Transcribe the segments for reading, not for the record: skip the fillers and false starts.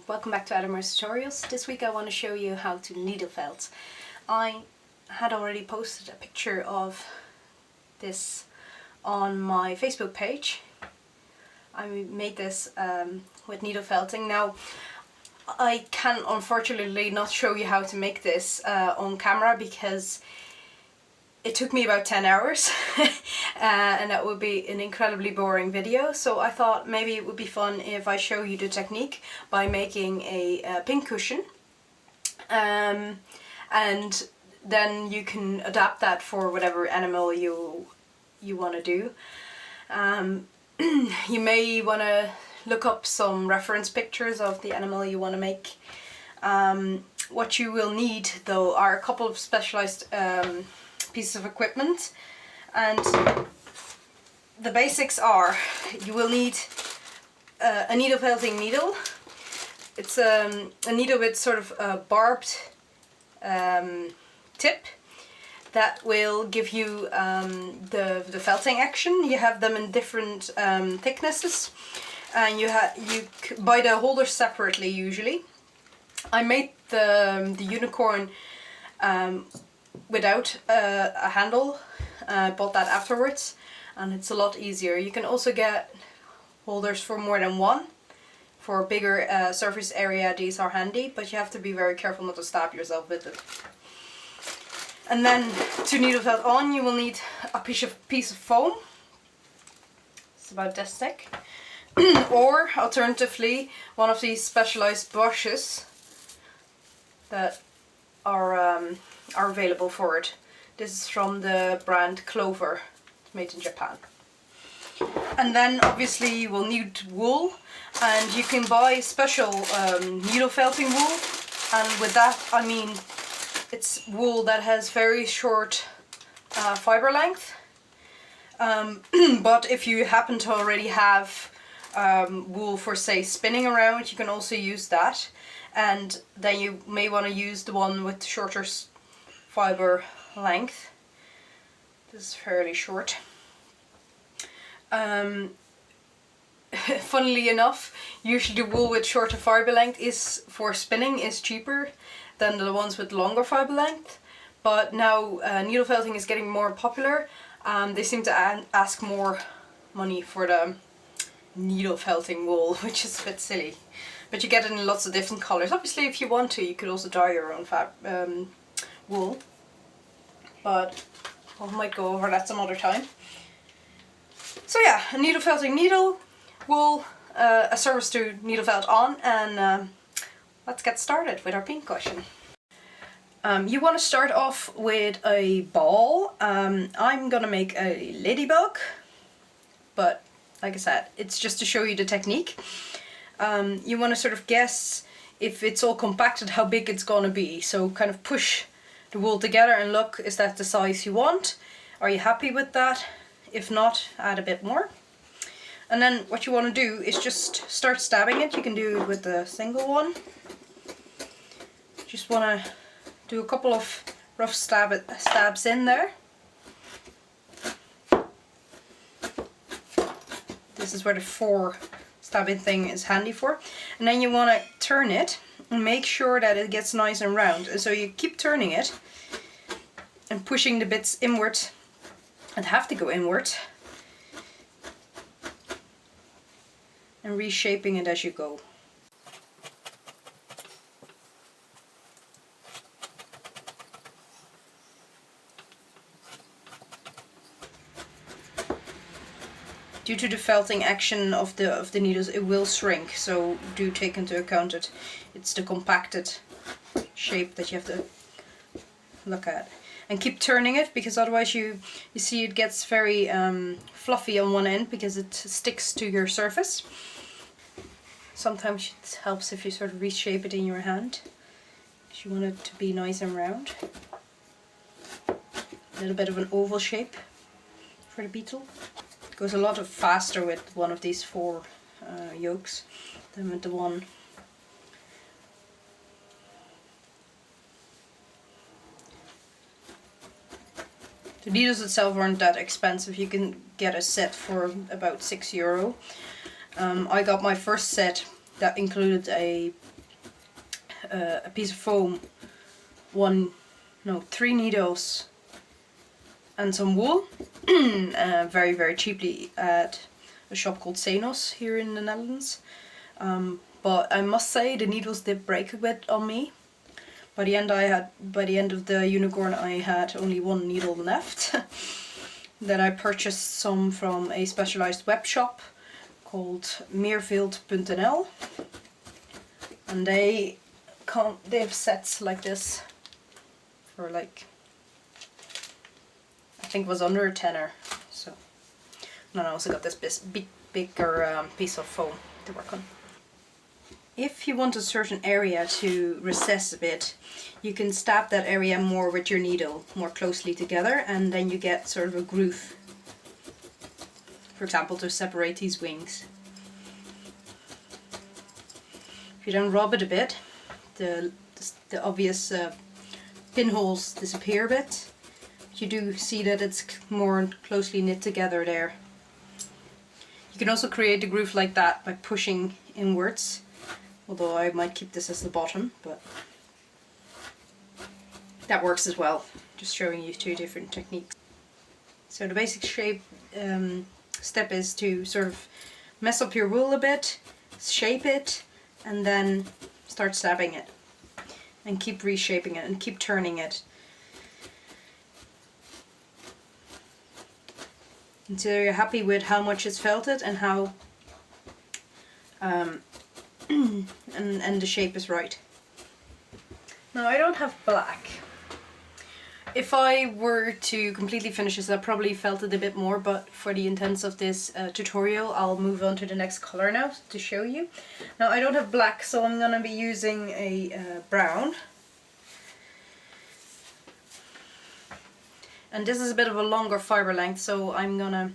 welcome back to Aodhamair's tutorials. This week I want to show you how to needle felt. I had already posted a picture of this on my Facebook page. I made this with needle felting. Now I can unfortunately not show you how to make this on camera because it took me about 10 hours and that would be an incredibly boring video, so I thought maybe it would be fun if I show you the technique by making a pincushion, and then you can adapt that for whatever animal you want to do. You may want to look up some reference pictures of the animal you want to make. What you will need though are a couple of specialized pieces of equipment, and the basics are you will need a needle felting needle. It's a needle with sort of a barbed tip that will give you the felting action. You have them in different thicknesses, and you buy the holders separately usually. I made the unicorn without a handle. I bought that afterwards and it's a lot easier. You can also get holders for more than one. For a bigger surface area these are handy, but you have to be very careful not to stab yourself with it. And then to needle felt on you will need a piece of foam. It's about this thick. Or alternatively one of these specialized brushes that are available for it. This is from the brand Clover. It's made in Japan. And then obviously you will need wool, and you can buy special needle felting wool, and with that I mean it's wool that has very short fiber length, but if you happen to already have wool for say spinning around, you can also use that, and then you may want to use the one with shorter fiber length. This is fairly short. Funnily enough, usually the wool with shorter fiber length is for spinning is cheaper than the ones with longer fiber length, but now needle felting is getting more popular. They seem to ask more money for the needle felting wool, which is a bit silly. But you get it in lots of different colours. Obviously if you want to, you could also dye your own wool, but I might go over that some other time. So yeah, a needle felting needle, wool, a surface to needle felt on, and let's get started with our pincushion. You want to start off with a ball. I'm gonna make a ladybug, but like I said, it's just to show you the technique. You want to sort of guess if it's all compacted how big it's gonna be, so kind of push the wool together and look, is that the size you want? Are you happy with that? If not, add a bit more. And then what you want to do is just start stabbing it. You can do it with a single one. Just want to do a couple of rough stabs in there. This is where the 4 stabbing thing is handy for. And then you want to turn it and make sure that it gets nice and round. And so you keep turning it and pushing the bits inward, and have to go inward, and reshaping it as you go. Due to the felting action of the needles, it will shrink, so do take into account that it's the compacted shape that you have to look at. And keep turning it, because otherwise you see it gets very fluffy on one end because it sticks to your surface. Sometimes it helps if you sort of reshape it in your hand, because you want it to be nice and round. A little bit of an oval shape for the beetle. It goes a lot faster with one of these 4 yolks than with the one. The needles itself aren't that expensive. You can get a set for about €6. I got my first set that included a a piece of foam, 3 needles and some wool very, very cheaply at a shop called Senos here in the Netherlands. But I must say the needles did break a bit on me. By the end of the unicorn I had only 1 needle left. Then I purchased some from a specialized web shop called meerveld.nl, and they have sets like this for like, I think it was under a tenner. So, and I also got this bigger piece of foam to work on. If you want a certain area to recess a bit, you can stab that area more with your needle, more closely together, and then you get sort of a groove. For example, to separate these wings. If you then rub it a bit, the obvious pinholes disappear a bit. You do see that it's more closely knit together there. You can also create a groove like that by pushing inwards. Although I might keep this as the bottom, but that works as well. Just showing you 2 different techniques. So the basic shape step is to sort of mess up your wool a bit, shape it, and then start stabbing it. And keep reshaping it and keep turning it. Until you're happy with how much it's felted and how and the shape is right. Now I don't have black. If I were to completely finish this, I'd probably felt it a bit more, but for the intents of this tutorial I'll move on to the next color now to show you. Now I don't have black, so I'm going to be using a brown. And this is a bit of a longer fiber length, so I'm going to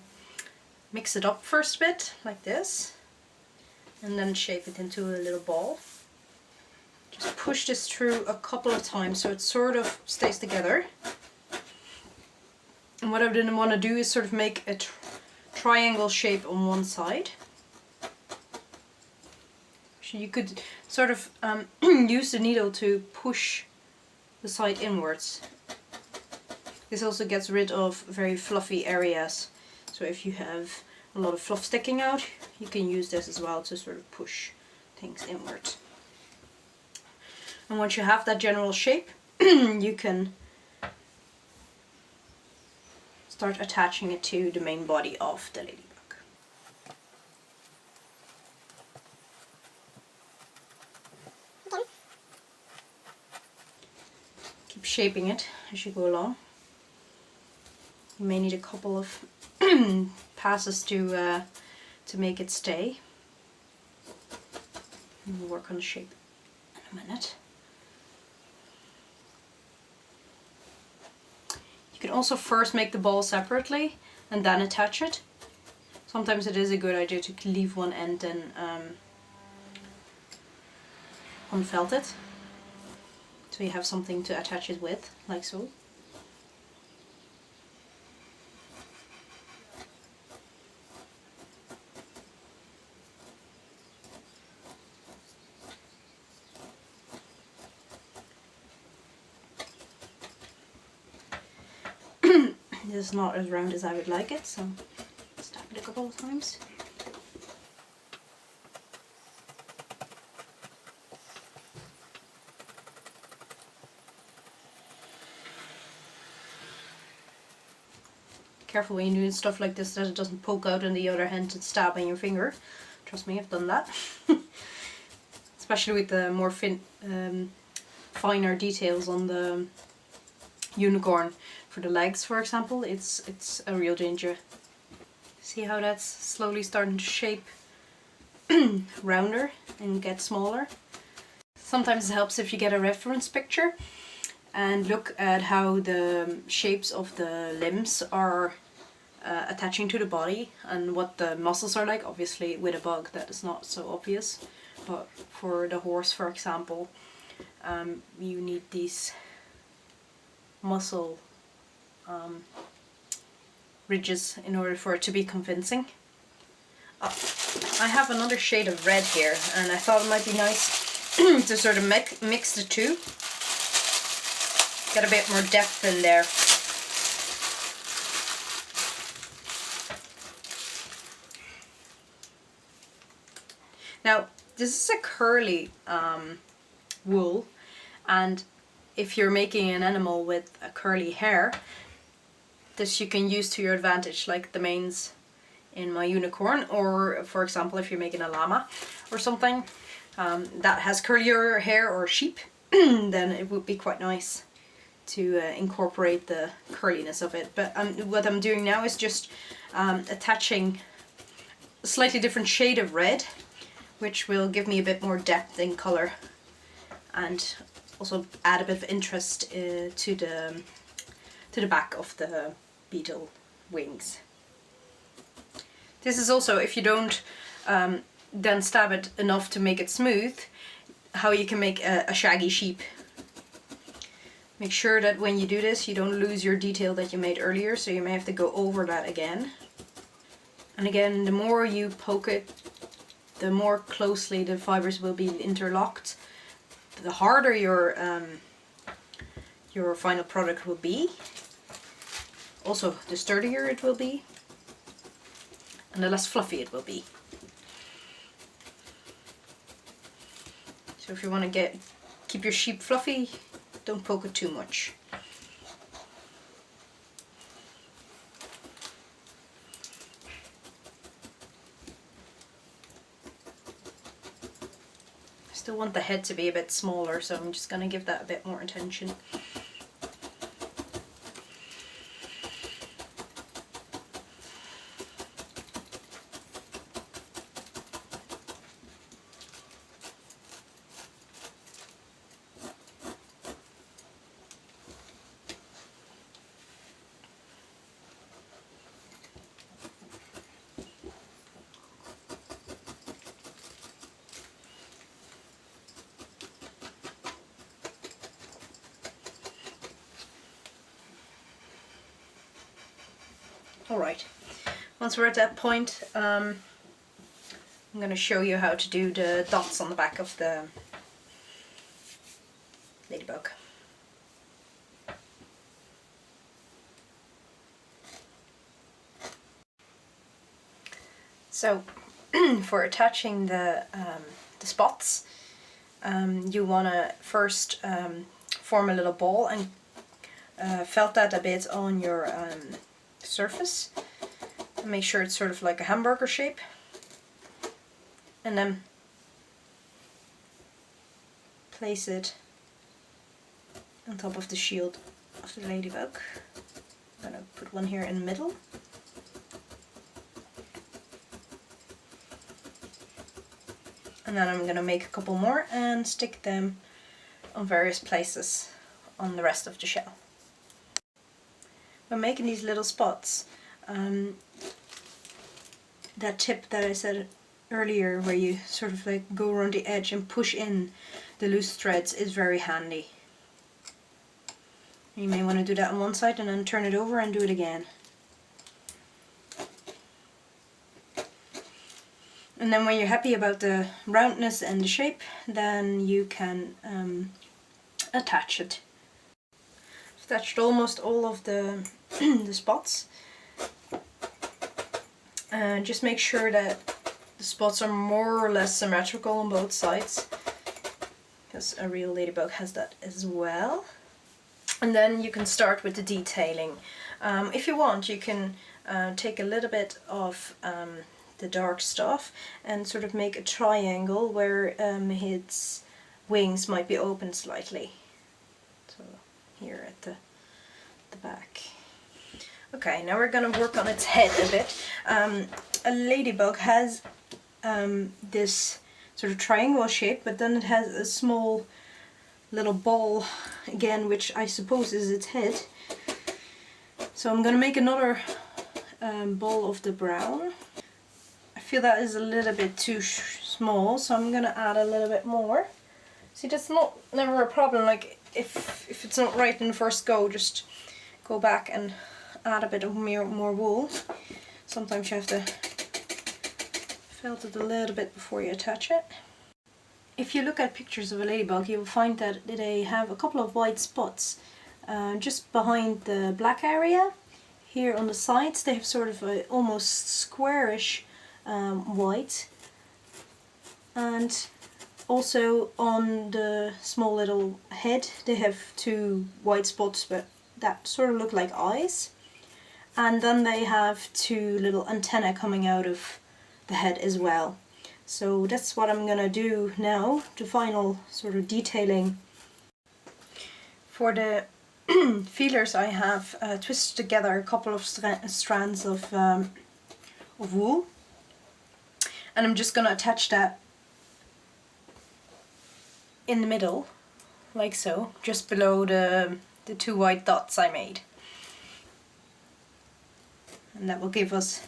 mix it up first a bit, like this. And then shape it into a little ball. Just push this through a couple of times so it sort of stays together. And what I didn't want to do is sort of make a triangle shape on one side. So you could sort of use the needle to push the side inwards. This also gets rid of very fluffy areas. So if you have a lot of fluff sticking out, you can use this as well to sort of push things inward. And once you have that general shape, you can start attaching it to the main body of the ladybug. Keep shaping it as you go along. You may need a couple of passes to make it stay. And we'll work on the shape in a minute. You can also first make the ball separately and then attach it. Sometimes it is a good idea to leave one end and unfelt it, so you have something to attach it with, like so. This is not as round as I would like it, so stab it a couple of times. Careful when you're doing stuff like this that it doesn't poke out in the other hand and stab in your finger. Trust me, I've done that. Especially with the more finer details on the unicorn. For the legs, for example, it's a real danger. See how that's slowly starting to shape rounder and get smaller? Sometimes it helps if you get a reference picture and look at how the shapes of the limbs are attaching to the body and what the muscles are like. Obviously with a bug that is not so obvious, but for the horse, for example, you need these muscle ridges in order for it to be convincing. I have another shade of red here, and I thought it might be nice to sort of mix the two. Get a bit more depth in there. Now, this is a curly wool, and if you're making an animal with a curly hair, this you can use to your advantage, like the manes in my unicorn, or for example if you're making a llama or something that has curlier hair, or sheep, then it would be quite nice to incorporate the curliness of it. But what I'm doing now is just attaching a slightly different shade of red, which will give me a bit more depth in colour and also add a bit of interest to the back of the beetle wings. This is also, if you don't then stab it enough to make it smooth, how you can make a shaggy sheep. Make sure that when you do this you don't lose your detail that you made earlier, so you may have to go over that again. And again, the more you poke it, the more closely the fibers will be interlocked, the harder your final product will be. Also, the sturdier it will be, and the less fluffy it will be. So if you want to keep your sheep fluffy, don't poke it too much. I still want the head to be a bit smaller, so I'm just going to give that a bit more attention. Alright, once we're at that point, I'm going to show you how to do the dots on the back of the ladybug. So, for attaching the spots, you want to first form a little ball and felt that a bit on your surface, and make sure it's sort of like a hamburger shape, and then place it on top of the shield of the ladybug. I'm going to put one here in the middle. And then I'm going to make a couple more and stick them on various places on the rest of the shell. When making these little spots, that tip that I said earlier, where you sort of like go around the edge and push in the loose threads, is very handy. You may want to do that on one side and then turn it over and do it again. And then when you're happy about the roundness and the shape, then you can attach it. I've attached almost all of the spots. Just make sure that the spots are more or less symmetrical on both sides, because a real ladybug has that as well. And then you can start with the detailing. If you want, you can take a little bit of the dark stuff and sort of make a triangle where its wings might be open slightly. So here at the back. Okay, now we're going to work on its head a bit. A ladybug has this sort of triangle shape, but then it has a small little ball again, which I suppose is its head. So I'm going to make another ball of the brown. I feel that is a little bit too small, so I'm going to add a little bit more. See, that's never a problem. Like if it's not right in the first go, just go back and add a bit of more wool. Sometimes you have to felt it a little bit before you attach it. if you look at pictures of a ladybug, you'll find that they have a couple of white spots just behind the black area. Here on the sides they have sort of a almost squarish white, and also on the small little head they have two white spots but that sort of look like eyes, and then they have two little antennae coming out of the head as well. So that's what I'm gonna do now, the final sort of detailing. For the feelers I have twisted together a couple of strands of wool, and I'm just gonna attach that in the middle, like so, just below the two white dots I made. And that will give us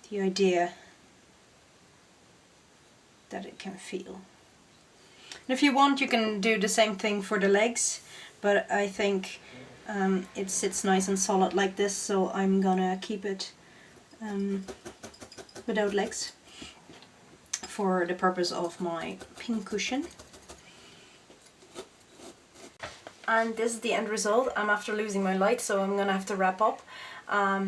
the idea that it can feel. And if you want, you can do the same thing for the legs, but I think it sits nice and solid like this, so I'm gonna keep it without legs for the purpose of my pincushion. And this is the end result. I'm after losing my light, so I'm gonna have to wrap up. A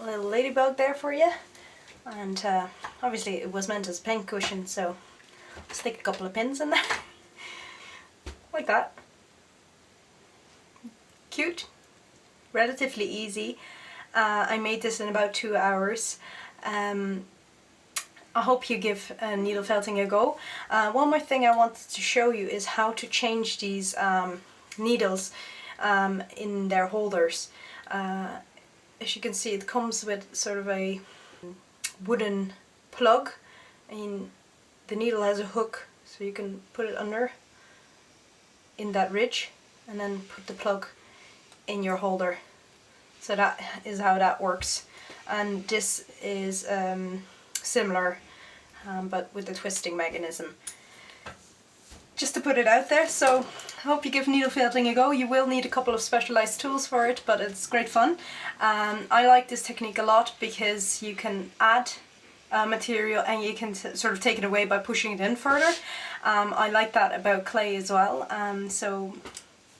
little ladybug there for you, and obviously it was meant as a pincushion, so I'll stick a couple of pins in there like that. Cute, relatively easy. I made this in about 2 hours. I hope you give needle felting a go. One more thing I wanted to show you is how to change these needles in their holders. As you can see, it comes with sort of a wooden plug, and the needle has a hook, so you can put it under in that ridge and then put the plug in your holder. So that is how that works, and this is similar but with the twisting mechanism. Just to put it out there, so I hope you give needle felting a go. You will need a couple of specialized tools for it, but it's great fun. I like this technique a lot because you can add material and you can sort of take it away by pushing it in further. I like that about clay as well, so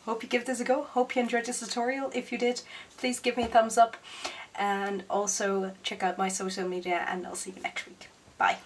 hope you give this a go. Hope you enjoyed this tutorial. If you did, please give me a thumbs up, and also check out my social media, and I'll see you next week. Bye.